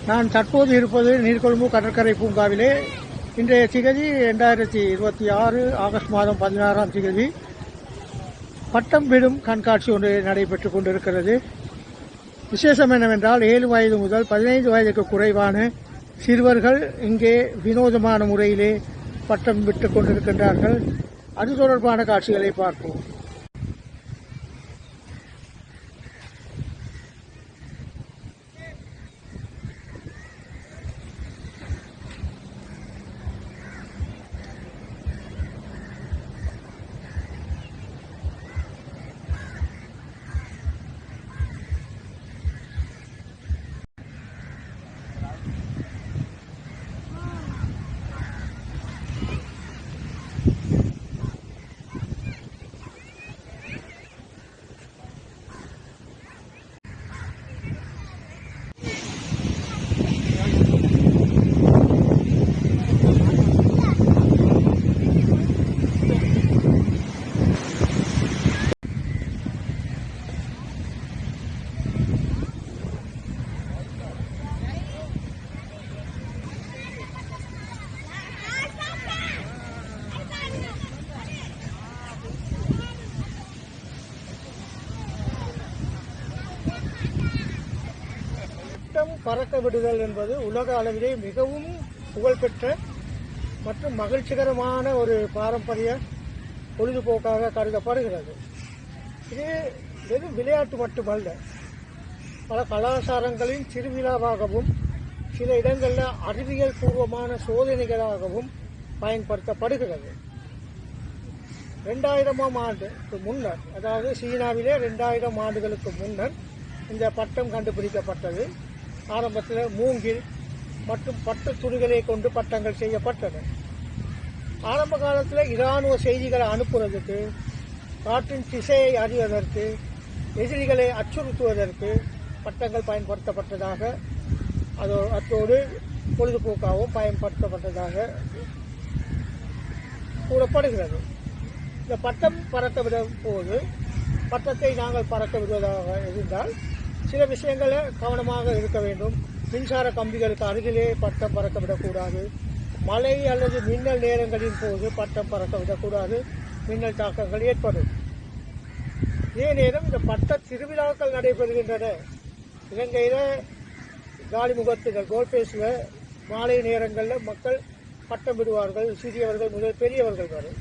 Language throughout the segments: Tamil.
நான் தற்போது இருப்பது நீர்கொழும்பு கடற்கரை பூங்காவிலே. இன்றைய திகதி 2026 ஆகஸ்ட் மாதம் 16ஆம் திகதி பட்டம் விடும் கண்காட்சி ஒன்று நடைபெற்றுக் கொண்டிருக்கிறது. விசேஷம் என்னவென்றால் 7 வயது முதல் 15 வயதுக்கு குறைவான சிறுவர்கள் இங்கே வினோதமான முறையிலே பட்டம் விட்டுக் கொண்டிருக்கின்றார்கள். அது தொடர்பான காட்சிகளை பார்ப்போம். பறக்க விடுதல் என்பது உலக அளவிலே மிகவும் புகழ்பெற்ற மற்றும் மகிழ்ச்சிகரமான ஒரு பாரம்பரிய பொழுதுபோக்காக கருதப்படுகிறது. இது வெறும் விளையாட்டு மட்டுமல்ல, பல கலாச்சாரங்களின் திருவிழாவாகவும் சில இடங்களில் அறிவியல் பூர்வமான சோதனைகளாகவும் பயன்படுத்தப்படுகிறது. 2000ஆம் ஆண்டுக்கு முன்னர், அதாவது சீனாவிலே 2000 ஆண்டுகளுக்கு முன்னர் இந்த பட்டம் கண்டுபிடிக்கப்பட்டது. ஆரம்பத்தில் மூங்கில் மற்றும் பட்டு துணிகளை கொண்டு பட்டங்கள் செய்யப்பட்டன. ஆரம்ப காலத்தில் இராணுவ செய்திகளை அனுப்புவதற்கு, காற்றின் திசையை அறிவதற்கு, எதிரிகளை அச்சுறுத்துவதற்கு பட்டங்கள் பயன்படுத்தப்பட்டதாக, அத்தோடு பொழுதுபோக்காகவும் பயன்படுத்தப்பட்டதாக கூறப்படுகிறது. இந்த பட்டம் பறக்க விடும் போது பட்டத்தை நாங்கள் பறக்க விடுவதாக இருந்தால் சில விஷயங்களை கவனமாக இருக்க வேண்டும். மின்சார கம்பிகளுக்கு அருகிலே பட்டம் பறக்க விடக்கூடாது. மழை அல்லது மின்னல் நேரங்களின் போது பட்டம் பறக்க விடக்கூடாது. மின்னல் தாக்கங்கள் ஏற்படும். இதே நேரம் இந்த பட்ட திருவிழாக்கள் நடைபெறுகின்றன. இலங்கையில் காலிமுகத்துகள் கோல்பேஸில் மாலை நேரங்களில் மக்கள் பட்டம் விடுவார்கள், சிறியவர்கள் முதல் பெரியவர்கள் வரை.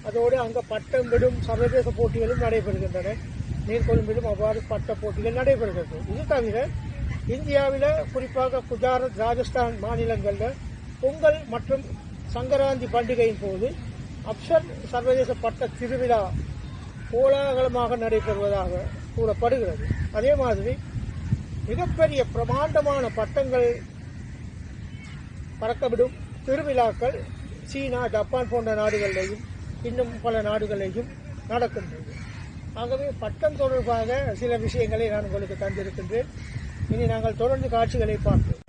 அதோடு அங்கே பட்டம் விடும் சர்வதேச போட்டிகளும் நடைபெறுகின்றன. நீர்கொழும்பிலும் அவ்வாறு பட்ட போட்டிகள் நடைபெறுகிறது. இது தவிர இந்தியாவில் குறிப்பாக குஜராத், ராஜஸ்தான் மாநிலங்களில் பொங்கல் மற்றும் சங்கராந்தி பண்டிகையின் போது அப்சர் சர்வதேச பட்ட திருவிழா கோலாகலமாக நடைபெறுவதாக கூறப்படுகிறது. அதே மாதிரி மிகப்பெரிய பிரமாண்டமான பட்டங்கள் பறக்கவிடும் திருவிழாக்கள் சீனா, ஜப்பான் போன்ற நாடுகளிலேயும் இன்னும் பல நாடுகளிலேயும் நடக்கின்றது. ஆகவே பட்டம் தொடர்பாக சில விஷயங்களை நான் உங்களுக்கு தந்திருக்கின்றேன். இனி நாங்கள் தொடர்ந்து காட்சிகளை பார்ப்போம்.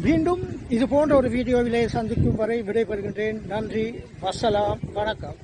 மீண்டும் இது போன்ற ஒரு வீடியோவிலே சந்திக்கும் வரை விடைபெறுகின்றேன். நன்றி, வசலாம், வணக்கம்.